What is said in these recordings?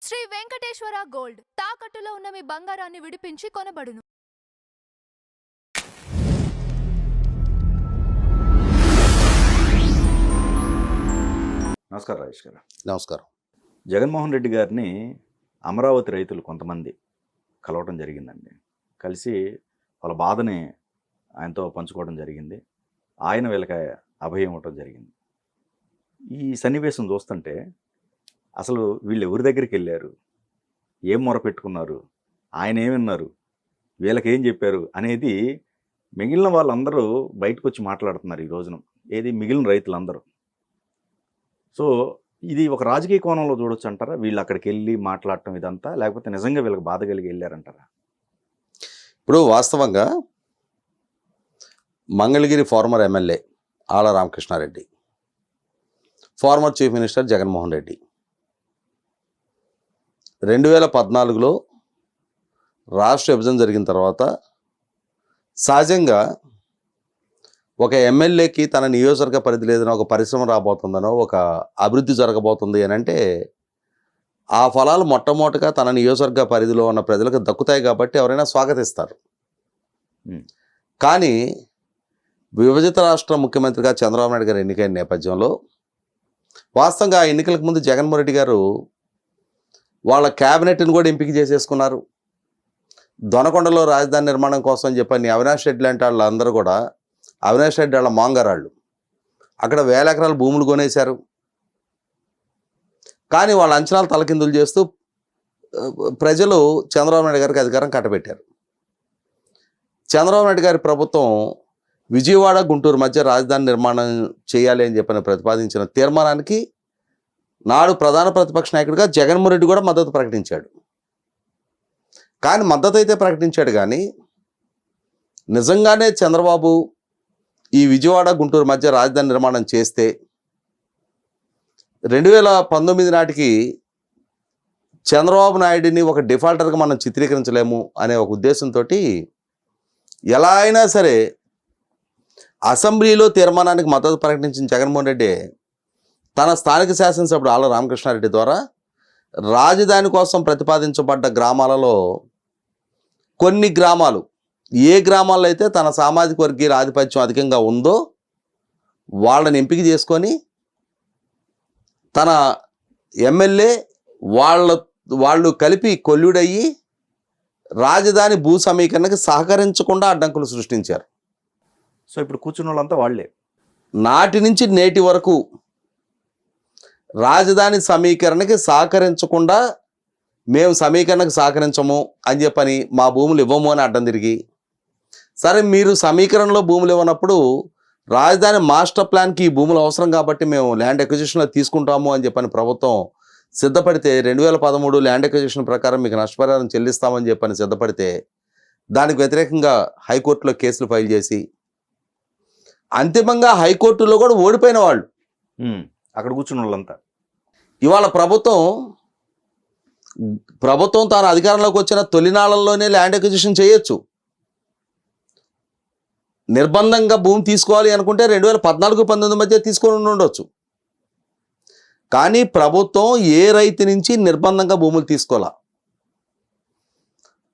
Shri Venkateswara gold తాకట్టులో ఉన్న మీ బంగారాన్ని విడిపించి కొనబడును. నమస్కారం రాజేష్ గారు. నమస్కారం. జగన్మోహన్ రెడ్డి గారిని అమరావతి రైతులు కొంతమంది కలవటం జరిగిందండి. కలిసి వాళ్ళ బాధని ఆయనతో పంచుకోవడం జరిగింది. ఆయన వీళ్ళకి అభయం ఇవ్వటం జరిగింది. ఈ సన్నివేశం చూస్తుంటే అసలు వీళ్ళు ఎవరి దగ్గరికి వెళ్ళారు, ఏం మొరపెట్టుకున్నారు, ఆయన ఏమన్నారు, వీళ్ళకేం చెప్పారు అనేది మిగిలిన వాళ్ళందరూ బయటకు వచ్చి మాట్లాడుతున్నారు ఈ రోజున. ఏది మిగిలిన రైతులందరూ. సో ఇది ఒక రాజకీయ కోణంలో చూడొచ్చు అంటారా? వీళ్ళు అక్కడికి వెళ్ళి మాట్లాడటం ఇదంతా, లేకపోతే నిజంగా వీళ్ళకి బాధ కలిగి వెళ్ళారంటారా? ఇప్పుడు వాస్తవంగా Mangalagiri former MLA Alla Ramakrishna Reddy, former chief minister Jaganmohan Reddy 2014లో రాష్ట్ర విభజన జరిగిన తర్వాత సహజంగా ఒక ఎమ్మెల్యేకి తన నియోజకవర్గ పరిధి లేదనో, ఒక పరిశ్రమ రాబోతుందనో, ఒక అభివృద్ధి జరగబోతుంది అని అంటే ఆ ఫలాలు మొట్టమొదటిగా తన నియోజకవర్గ పరిధిలో ఉన్న ప్రజలకు దక్కుతాయి కాబట్టి ఎవరైనా స్వాగతిస్తారు. కానీ విభజిత రాష్ట్ర ముఖ్యమంత్రిగా చంద్రబాబు నాయుడు గారు ఎన్నికైన నేపథ్యంలో వాస్తవంగా ఆ ఎన్నికలకు ముందు జగన్మోహన్ రెడ్డి గారు వాళ్ళ క్యాబినెట్ని కూడా ఎంపిక చేసేసుకున్నారు. దొనకొండలో రాజధాని నిర్మాణం కోసం చెప్పని అవినాష్ రెడ్డి లాంటి వాళ్ళందరూ కూడా, అవినాష్ రెడ్డి వాళ్ళ మాంగారాళ్ళు అక్కడ 1000 ఎకరాల భూములు కొనేశారు. కానీ వాళ్ళ అంచనాలు తలకిందులు చేస్తూ ప్రజలు చంద్రబాబు నాయుడు గారికి అధికారం కట్టబెట్టారు. చంద్రబాబు నాయుడు గారి ప్రభుత్వం విజయవాడ గుంటూరు మధ్య రాజధాని నిర్మాణం చేయాలి అని చెప్పని ప్రతిపాదించిన తీర్మానానికి నాడు ప్రధాన ప్రతిపక్ష నాయకుడిగా జగన్మోహన్ రెడ్డి కూడా మద్దతు ప్రకటించాడు. కానీ మద్దతు అయితే ప్రకటించాడు, కానీ నిజంగానే చంద్రబాబు ఈ విజయవాడ గుంటూరు మధ్య రాజధాని నిర్మాణం చేస్తే 2019 నాటికి చంద్రబాబు నాయుడిని ఒక డిఫాల్టర్గా మనం చిత్రీకరించలేము అనే ఒక ఉద్దేశంతో ఎలా అయినా సరే అసెంబ్లీలో తీర్మానానికి మద్దతు ప్రకటించిన జగన్మోహన్ రెడ్డి తన స్థానిక శాసనసభ్యుడు ఆళ్ల రామకృష్ణారెడ్డి ద్వారా రాజధాని కోసం ప్రతిపాదించబడ్డ గ్రామాలలో కొన్ని గ్రామాలు, ఏ గ్రామాల్లో అయితే తన సామాజిక వర్గీయ ఆధిపత్యం అధికంగా ఉందో వాళ్ళని ఎంపిక చేసుకొని తన ఎమ్మెల్యే వాళ్ళు కలిపి కొల్లుడయ్యి రాజధాని భూ సమీకరణకి సహకరించకుండా అడ్డంకులు సృష్టించారు. సో ఇప్పుడు కూర్చున్న వాళ్ళంతా వాళ్ళే. నాటి నుంచి నేటి వరకు రాజధాని సమీకరణకి సహకరించకుండా, మేము సమీకరణకు సహకరించము అని చెప్పని మా భూములు ఇవ్వము అని అడ్డం తిరిగి, సరే మీరు సమీకరణలో భూములు ఇవ్వనప్పుడు రాజధాని మాస్టర్ ప్లాన్కి ఈ భూములు అవసరం కాబట్టి మేము ల్యాండ్ ఎక్విజిషన్లో తీసుకుంటాము అని చెప్పని ప్రభుత్వం సిద్ధపడితే 2013 ల్యాండ్ ఎక్విజిషన్ ప్రకారం మీకు నష్టపరిహారం చెల్లిస్తామని చెప్పని సిద్ధపడితే దానికి వ్యతిరేకంగా హైకోర్టులో కేసులు ఫైల్ చేసి అంతిమంగా హైకోర్టులో కూడా ఓడిపోయిన వాళ్ళు అక్కడ కూర్చున్న వాళ్ళంతా. ఇవాళ ప్రభుత్వం తాను అధికారంలోకి వచ్చిన తొలినాళ్ళలోనే ల్యాండ్ ఎక్విజిషన్ చేయొచ్చు. నిర్బంధంగా భూమి తీసుకోవాలి అనుకుంటే 2014-19 మధ్య తీసుకొని ఉండొచ్చు. కానీ ప్రభుత్వం ఏ రైతు నుంచి నిర్బంధంగా భూములు తీసుకోవాలా.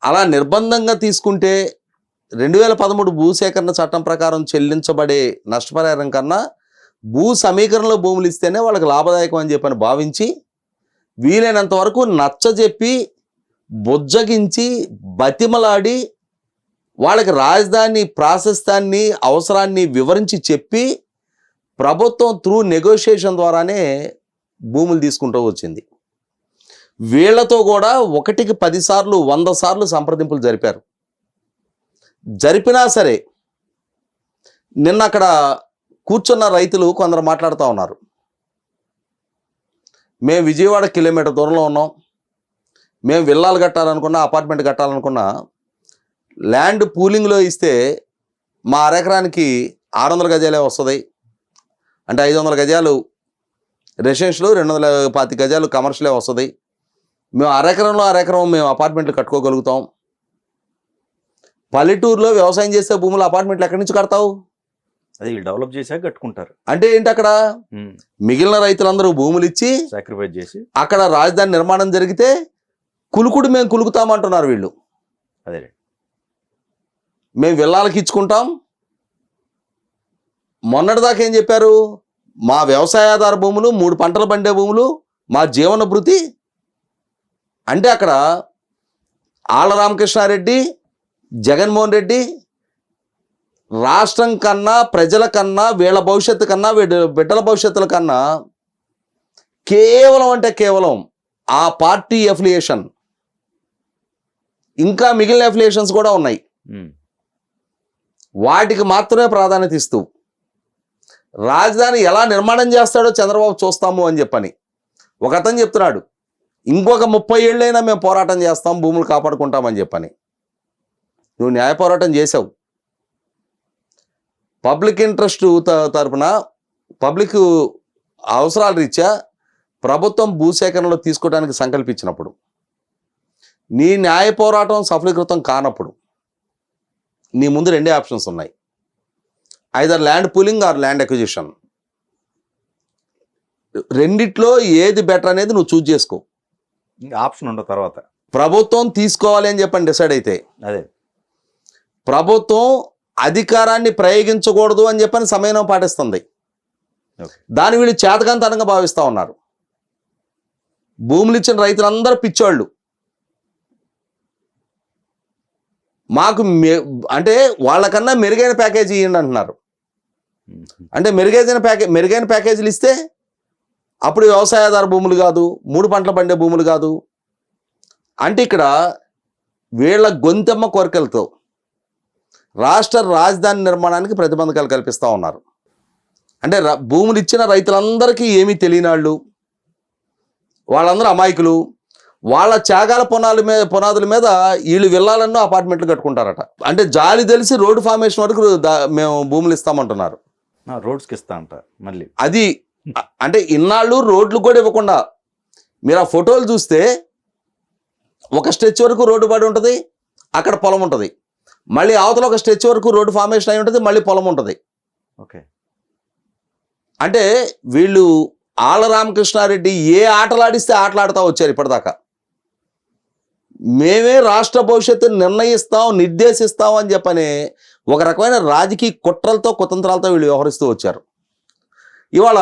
అలా నిర్బంధంగా తీసుకుంటే 2013 భూసేకరణ చట్టం ప్రకారం చెల్లించబడే నష్టపరిహారం కన్నా భూ సమీకరణలో భూములు ఇస్తేనే వాళ్ళకి లాభదాయకం అని చెప్పని భావించి వీలైనంత వరకు నచ్చజెప్పి బుజ్జగించి బతిమలాడి వాళ్ళకి రాజధాని ప్రాశస్త్యాన్ని అవసరాన్ని వివరించి చెప్పి ప్రభుత్వం త్రూ నెగోషియేషన్ ద్వారానే భూములు తీసుకుంటూ వచ్చింది. వీళ్లతో కూడా 1కి 10 సార్లు 100 సార్లు సంప్రదింపులు జరిపినా సరే నిన్న అక్కడ కూర్చున్న రైతులు కొందరు మాట్లాడుతూ ఉన్నారు. మేము విజయవాడ కిలోమీటర్ దూరంలో ఉన్నాం, మేము విల్లాలు కట్టాలనుకున్నా, అపార్ట్మెంట్ కట్టాలనుకున్నా ల్యాండ్ పూలింగ్లో ఇస్తే మా అరెకరానికి 600 గజాలే వస్తుంది. అంటే 500 గజాలు రెసిడెన్షియల్, 225 గజాలు కమర్షియలే వస్తుంది. మేము అరెకరం మేము అపార్ట్మెంట్లు కట్టుకోగలుగుతాం. పల్లెటూరులో వ్యవసాయం చేసే భూములు అపార్ట్మెంట్లు ఎక్కడి నుంచి కడతావు? అది వీళ్ళు డెవలప్ చేశాక కట్టుకుంటారు. అంటే ఏంటి, అక్కడ మిగిలిన రైతులందరూ భూములు ఇచ్చి సాక్రిఫైస్ చేసి అక్కడ రాజధాని నిర్మాణం జరిగితే కులుకుడు మేము కులుకుతామంటున్నారు వీళ్ళు. అదే మేము విల్లాలకి ఇచ్చుకుంటాం. మొన్నటిదాకా ఏం చెప్పారు, మా వ్యవసాయాధార భూములు, 3 పంటలు పండే భూములు మా జీవన భృతి. అంటే అక్కడ ఆళ్ల రామకృష్ణారెడ్డి, జగన్మోహన్ రెడ్డి రాష్ట్రం కన్నా, ప్రజల కన్నా, వీళ్ళ భవిష్యత్తు కన్నా, బిడ్డల భవిష్యత్తుల కన్నా కేవలం అంటే కేవలం ఆ పార్టీ అఫిలియేషన్, ఇంకా మిగిలిన అఫిలియేషన్స్ కూడా ఉన్నాయి, వాటికి మాత్రమే ప్రాధాన్యత ఇస్తూ రాజధాని ఎలా నిర్మాణం చేస్తాడో చంద్రబాబు చూస్తాము అని చెప్పని ఒక అతను చెప్తున్నాడు. ఇంకొక 30 ఏళ్ళైనా మేము పోరాటం చేస్తాం, భూములు కాపాడుకుంటామని చెప్పని. నువ్వు న్యాయ పోరాటం చేసావు. పబ్లిక్ ఇంట్రెస్ట్ తరపున పబ్లిక్ అవసరాల రీత్యా ప్రభుత్వం భూసేకరణలో తీసుకోవడానికి సంకల్పించినప్పుడు, నీ న్యాయ పోరాటం సఫలీకృతం కానప్పుడు నీ ముందు 2 ఆప్షన్స్ ఉన్నాయి. Either land pooling or land acquisition. రెండిట్లో ఏది బెటర్ అనేది నువ్వు చూజ్ చేసుకో. ఆప్షన్ ఉండదు. తర్వాత ప్రభుత్వం తీసుకోవాలి అని చెప్పని డిసైడ్ అయితే, అదే ప్రభుత్వం అధికారాన్ని ప్రయోగించకూడదు అని చెప్పని సమయం పాటిస్తుంది. దాని వీళ్ళు చేతకంతనంగా భావిస్తూ ఉన్నారు. భూములు ఇచ్చిన రైతులందరూ పిచ్చోళ్ళు. మాకు అంటే వాళ్ళకన్నా మెరుగైన ప్యాకేజీ ఇవ్వండి అంటున్నారు. అంటే మెరుగైన ప్యాకేజీలు ఇస్తే అప్పుడు వ్యవసాయాధార భూములు కాదు, 3 పంటలు పండే భూములు కాదు. అంటే ఇక్కడ వీళ్ళ గొంతెమ్మ కోరికలతో రాష్ట్ర రాజధాని నిర్మాణానికి ప్రతిబంధకాలు కల్పిస్తూ ఉన్నారు. అంటే భూములు ఇచ్చిన రైతులందరికీ ఏమీ తెలియనాళ్ళు, వాళ్ళందరూ అమాయకులు. వాళ్ళ త్యాగాల పునాదుల మీద వీళ్ళు విల్లాలన్నో అపార్ట్మెంట్లు కట్టుకుంటారట. అంటే జాలి తెలిసి రోడ్డు ఫార్మేషన్ వరకు మేము భూములు ఇస్తామంటున్నారు. రోడ్స్కి ఇస్తా అంట మళ్ళీ. అది అంటే ఇన్నాళ్ళు రోడ్లు కూడా ఇవ్వకుండా, మీరు ఆ ఫోటోలు చూస్తే ఒక స్ట్రెచ్ వరకు రోడ్డు పడి ఉంటుంది, అక్కడ పొలం ఉంటుంది. మళ్ళీ అవతల ఒక స్ట్రెచ్ వరకు రోడ్డు ఫార్మేషన్ అయి ఉంటుంది, మళ్ళీ పొలం ఉంటుంది. ఓకే. అంటే వీళ్ళు ఆళ్ల రామకృష్ణారెడ్డి ఏ ఆటలాడిస్తే ఆటలాడుతూ వచ్చారు ఇప్పటిదాకా. మేమే రాష్ట్ర భవిష్యత్తుని నిర్ణయిస్తాం, నిర్దేశిస్తాం అని చెప్పని ఒక రకమైన రాజకీయ కుట్రలతో, కుతంత్రాలతో వీళ్ళు వ్యవహరిస్తూ వచ్చారు. ఇవాళ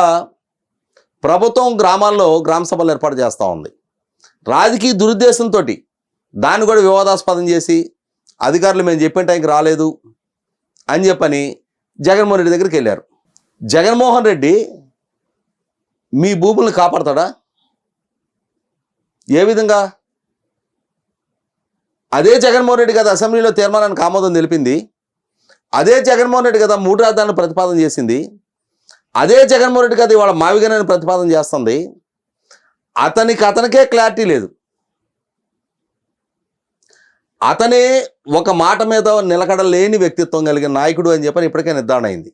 ప్రభుత్వం గ్రామాల్లో గ్రామ సభలు ఏర్పాటు చేస్తూ ఉంది. రాజకీయ దురుద్దేశంతో దాన్ని కూడా వివాదాస్పదం చేసి అధికారులు మేము చెప్పిన టైంకి రాలేదు అని చెప్పని జగన్మోహన్ రెడ్డి దగ్గరికి వెళ్ళారు. జగన్మోహన్ రెడ్డి మీ భూములను కాపాడతాడా? ఏ విధంగా? అదే జగన్మోహన్ రెడ్డి కదా అసెంబ్లీలో తీర్మానానికి ఆమోదం తెలిపింది. అదే జగన్మోహన్ రెడ్డి కదా 3 రాజధానులు ప్రతిపాదన చేసింది. అదే జగన్మోహన్ రెడ్డి కదా ఇవాళ మావిగనని ప్రతిపాదన చేస్తుంది. అతనికే క్లారిటీ లేదు. అతనే ఒక మాట మీద నిలకడలేని వ్యక్తిత్వం కలిగిన నాయకుడు అని చెప్పని ఇప్పటికే నిర్ధారణ అయింది.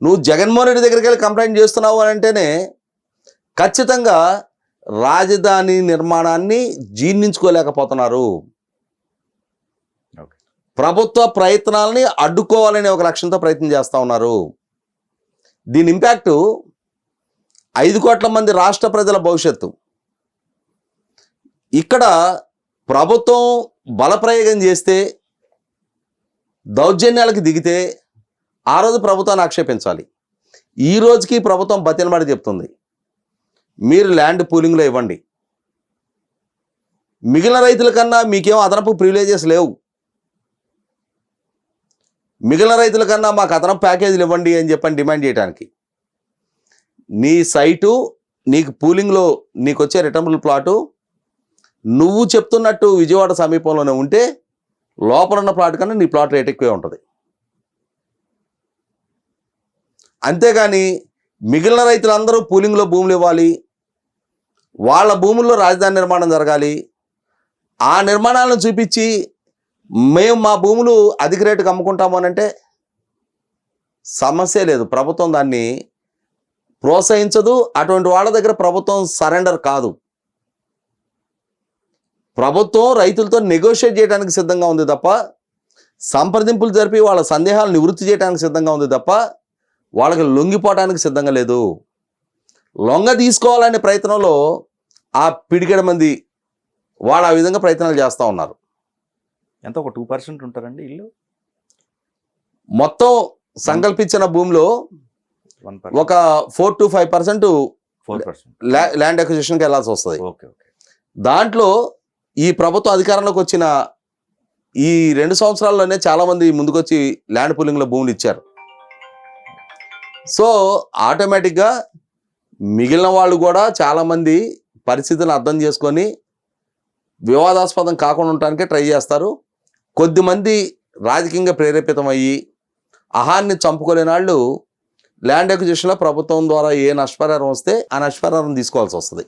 నువ్వు జగన్మోహన్ రెడ్డి దగ్గరికి వెళ్ళి కంప్లైంట్ చేస్తున్నావు అని అంటేనే ఖచ్చితంగా రాజధాని నిర్మాణాన్ని జీర్ణించుకోలేకపోతున్నారు. ప్రభుత్వ ప్రయత్నాలని అడ్డుకోవాలనే ఒక లక్ష్యంతో ప్రయత్నం చేస్తూ ఉన్నారు. దీని ఇంపాక్టు 5 కోట్ల మంది రాష్ట్ర ప్రజల భవిష్యత్తు. ఇక్కడ ప్రభుత్వం బలప్రయోగం చేస్తే, దౌర్జన్యాలకు దిగితే ఆ రోజు ప్రభుత్వాన్ని ఆక్షేపించాలి. ఈ రోజుకి ప్రభుత్వం బతినబడి చెప్తుంది, మీరు ల్యాండ్ పూలింగ్లో ఇవ్వండి, మిగిలిన రైతుల కన్నా మీకేం అదనపు ప్రివిలేజెస్ లేవు, మిగిలిన రైతుల కన్నా మాకు అదనపు ప్యాకేజీలు ఇవ్వండి అని చెప్పని డిమాండ్ చేయడానికి. నీ సైటు, నీకు పూలింగ్లో నీకు వచ్చే రిటర్నబుల్ ప్లాటు నువ్వు చెప్తున్నట్టు విజయవాడ సమీపంలోనే ఉంటే లోపల ఉన్న ప్లాట్ కన్నా నీ ప్లాట్ రేట్ ఎక్కువే ఉంటుంది. అంతేగాని మిగిలిన రైతులందరూ పూలింగ్లో భూములు ఇవ్వాలి, వాళ్ళ భూముల్లో రాజధాని నిర్మాణం జరగాలి, ఆ నిర్మాణాలను చూపించి మేము మా భూములు అధిక రేటుకు అమ్ముకుంటాము అని అంటే సమస్య లేదు. ప్రభుత్వం దాన్ని ప్రోత్సహించదు. అటువంటి వాళ్ళ దగ్గర ప్రభుత్వం సరెండర్ కాదు. ప్రభుత్వం రైతులతో నెగోషియేట్ చేయడానికి సిద్ధంగా ఉంది తప్ప సంప్రదింపులు జరిపి వాళ్ళ సందేహాలు నివృత్తి చేయడానికి సిద్ధంగా ఉంది తప్ప వాళ్ళకి లొంగిపోవడానికి సిద్ధంగా లేదు. లొంగ తీసుకోవాలనే ప్రయత్నంలో ఆ పిడికెడ మంది వాళ్ళు ఆ విధంగా ప్రయత్నాలు చేస్తూ ఉన్నారు. ఎంత ఒక 2% ఉంటారండి ఇల్లు? మొత్తం సంకల్పించిన భూమిలో 1%, ఒక 4 to 5% 4%. ల్యాండ్ అక్విజిషన్కి వెళ్ళాల్సి వస్తుంది. Okay okay. దాంట్లో ఈ ప్రభుత్వ అధికారంలోకి వచ్చిన ఈ 2 సంవత్సరాల్లోనే చాలా మంది ముందుకొచ్చి ల్యాండ్ పూలింగ్లో భూములు ఇచ్చారు. సో ఆటోమేటిక్గా మిగిలిన వాళ్ళు కూడా చాలామంది పరిస్థితులను అర్థం చేసుకొని వివాదాస్పదం కాకుండా ఉండటానికే ట్రై చేస్తారు. కొద్దిమంది రాజకీయంగా ప్రేరేపితమయ్యి అహాన్ని చంపుకోలేని వాళ్ళు ల్యాండ్ అక్విజిషన్లో ప్రభుత్వం ద్వారా ఏ నష్టపరిహారం వస్తే ఆ నష్టపరిహారం తీసుకోవాల్సి వస్తుంది.